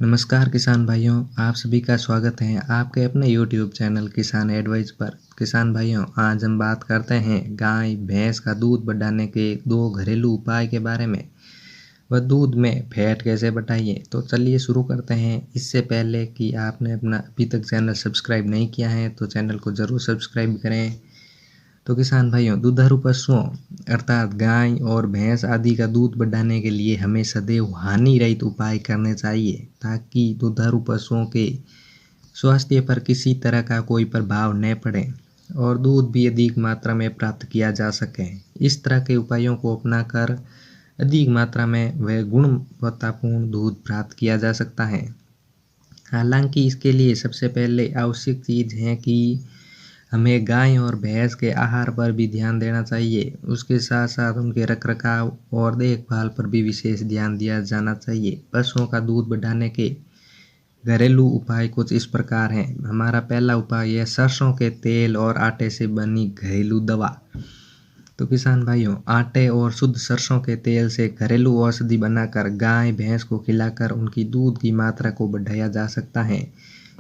नमस्कार किसान भाइयों, आप सभी का स्वागत है आपके अपने YouTube चैनल किसान एडवाइस पर। किसान भाइयों, आज हम बात करते हैं गाय भैंस का दूध बढ़ाने के दो घरेलू उपाय के बारे में। वह दूध में फैट कैसे बढ़ाइए। तो चलिए शुरू करते हैं। इससे पहले कि आपने अपना अभी तक चैनल सब्सक्राइब नहीं किया है तो चैनल को ज़रूर सब्सक्राइब करें। तो किसान भाइयों, दुधारू पशुओं अर्थात गाय और भैंस आदि का दूध बढ़ाने के लिए हमें सदैव हानि रहित उपाय करने चाहिए ताकि दुधारू पशुओं के स्वास्थ्य पर किसी तरह का कोई प्रभाव न पड़े और दूध भी अधिक मात्रा में प्राप्त किया जा सके। इस तरह के उपायों को अपनाकर अधिक मात्रा में व गुणवत्तापूर्ण दूध प्राप्त किया जा सकता है। हालांकि इसके लिए सबसे पहले आवश्यक चीज़ है कि हमें गाय और भैंस के आहार पर भी ध्यान देना चाहिए। उसके साथ साथ उनके रखरखाव और देखभाल पर भी विशेष ध्यान दिया जाना चाहिए। पशुओं का दूध बढ़ाने के घरेलू उपाय कुछ इस प्रकार हैं। हमारा पहला उपाय है सरसों के तेल और आटे से बनी घरेलू दवा। तो किसान भाइयों, आटे और शुद्ध सरसों के तेल से घरेलू औषधि बनाकर गाय भैंस को खिलाकर उनकी दूध की मात्रा को बढ़ाया जा सकता है।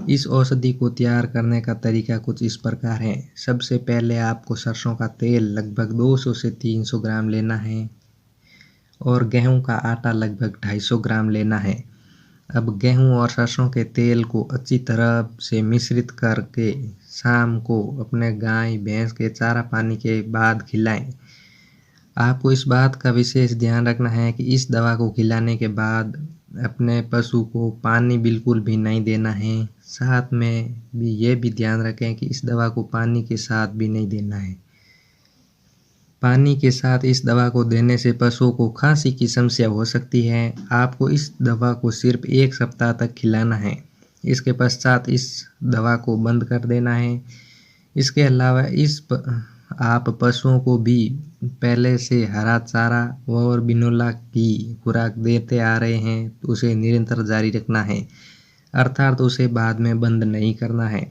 इस औषधि को तैयार करने का तरीका कुछ इस प्रकार है। सबसे पहले आपको सरसों का तेल लगभग 200 से 300 ग्राम लेना है और गेहूं का आटा लगभग 250 ग्राम लेना है। अब गेहूं और सरसों के तेल को अच्छी तरह से मिश्रित करके शाम को अपने गाय भैंस के चारा पानी के बाद खिलाएं। आपको इस बात का विशेष ध्यान रखना है कि इस दवा को खिलाने के बाद अपने पशु को पानी बिल्कुल भी नहीं देना है। साथ में भी ये भी ध्यान रखें कि इस दवा को पानी के साथ भी नहीं देना है। पानी के साथ इस दवा को देने से पशुओं को खांसी की समस्या हो सकती है। आपको इस दवा को सिर्फ 1 सप्ताह तक खिलाना है। इसके पश्चात इस दवा को बंद कर देना है। इसके अलावा आप पशुओं को भी पहले से हरा चारा और बिनोला की खुराक देते आ रहे हैं तो उसे निरंतर जारी रखना है, अर्थात उसे बाद में बंद नहीं करना है।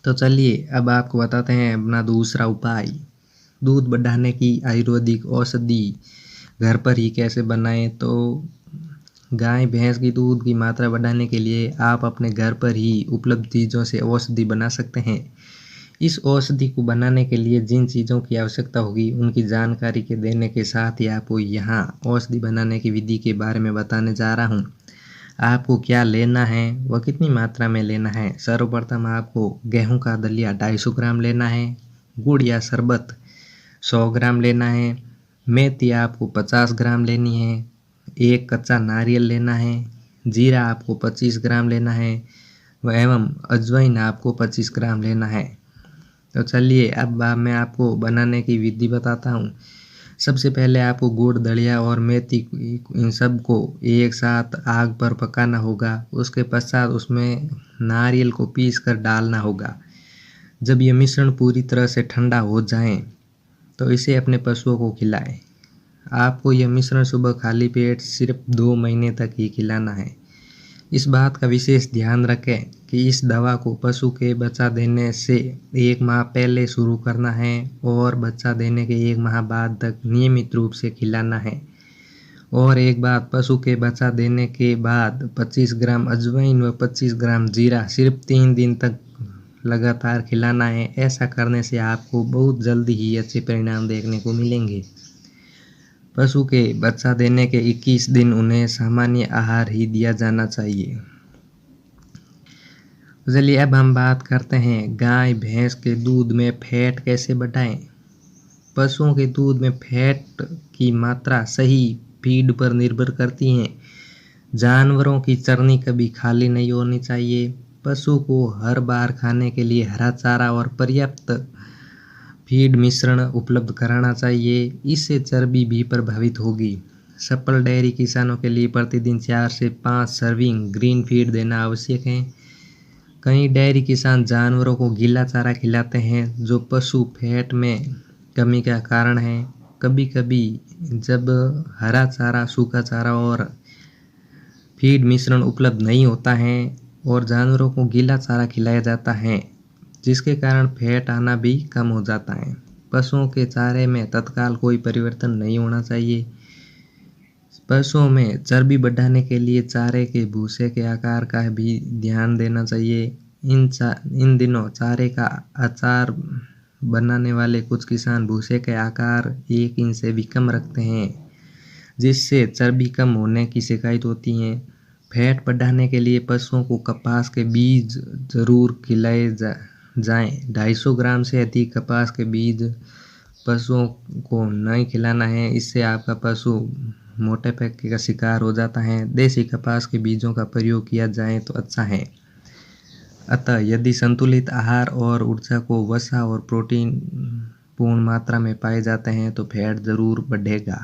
तो चलिए अब आपको बताते हैं अपना दूसरा उपाय, दूध बढ़ाने की आयुर्वेदिक औषधि घर पर ही कैसे बनाएं। तो गाय भैंस की दूध की मात्रा बढ़ाने के लिए आप अपने घर पर ही उपलब्ध चीज़ों से औषधि बना सकते हैं। इस औषधि को बनाने के लिए जिन चीज़ों की आवश्यकता होगी उनकी जानकारी के देने के साथ ही आपको यहाँ औषधि बनाने की विधि के बारे में बताने जा रहा हूँ। आपको क्या लेना है व कितनी मात्रा में लेना है। सर्वप्रथम आपको गेहूं का दलिया 250 ग्राम लेना है। गुड़ या शरबत 100 ग्राम लेना है। मेथी आपको 50 ग्राम लेनी है। एक कच्चा नारियल लेना है। जीरा आपको 25 ग्राम लेना है एवं अजवाइन आपको 25 ग्राम लेना है। तो चलिए अब मैं आपको बनाने की विधि बताता हूँ। सबसे पहले आपको गुड़, दलिया और मेथी इन सब को एक साथ आग पर पकाना होगा। उसके पश्चात उसमें नारियल को पीस कर डालना होगा। जब यह मिश्रण पूरी तरह से ठंडा हो जाए तो इसे अपने पशुओं को खिलाएं। आपको यह मिश्रण सुबह खाली पेट सिर्फ 2 महीने तक ही खिलाना है। इस बात का विशेष ध्यान रखें कि इस दवा को पशु के बच्चा देने से 1 माह पहले शुरू करना है और बच्चा देने के 1 माह बाद तक नियमित रूप से खिलाना है। और एक बात, पशु के बच्चा देने के बाद 25 ग्राम अजवाइन व 25 ग्राम जीरा सिर्फ 3 दिन तक लगातार खिलाना है। ऐसा करने से आपको बहुत जल्दी ही अच्छे परिणाम देखने को मिलेंगे। पशु के बच्चा देने के 21 दिन उन्हें सामान्य आहार ही दिया जाना चाहिए। चलिए अब हम बात करते हैं गाय भैंस के दूध में फैट कैसे बढ़ाएं। पशुओं के दूध में फैट की मात्रा सही फीड पर निर्भर करती है। जानवरों की चरनी कभी खाली नहीं होनी चाहिए। पशु को हर बार खाने के लिए हरा चारा और पर्याप्त फीड मिश्रण उपलब्ध कराना चाहिए। इससे चर्बी भी प्रभावित होगी। सफल डेयरी किसानों के लिए प्रतिदिन 4 से 5 सर्विंग ग्रीन फीड देना आवश्यक है। कई डेयरी किसान जानवरों को गीला चारा खिलाते हैं जो पशु फैट में कमी का कारण है। कभी कभी जब हरा चारा, सूखा चारा और फीड मिश्रण उपलब्ध नहीं होता है और जानवरों को गीला चारा खिलाया जाता है जिसके कारण फैट आना भी कम हो जाता है। पशुओं के चारे में तत्काल कोई परिवर्तन नहीं होना चाहिए। पशुओं में चर्बी बढ़ाने के लिए चारे के भूसे के आकार का भी ध्यान देना चाहिए। इन दिनों चारे का अचार बनाने वाले कुछ किसान भूसे के आकार 1 इंच से भी कम रखते हैं, जिससे चर्बी कम होने की शिकायत होती है। फैट बढ़ाने के लिए पशुओं को कपास के बीज जरूर खिलाए जाएं। 250 ग्राम से अधिक कपास के बीज पशुओं को नहीं खिलाना है, इससे आपका पशु मोटापे का शिकार हो जाता है। देसी कपास के बीजों का प्रयोग किया जाए तो अच्छा है। अतः यदि संतुलित आहार और ऊर्जा को वसा और प्रोटीन पूर्ण मात्रा में पाए जाते हैं तो फैट जरूर बढ़ेगा।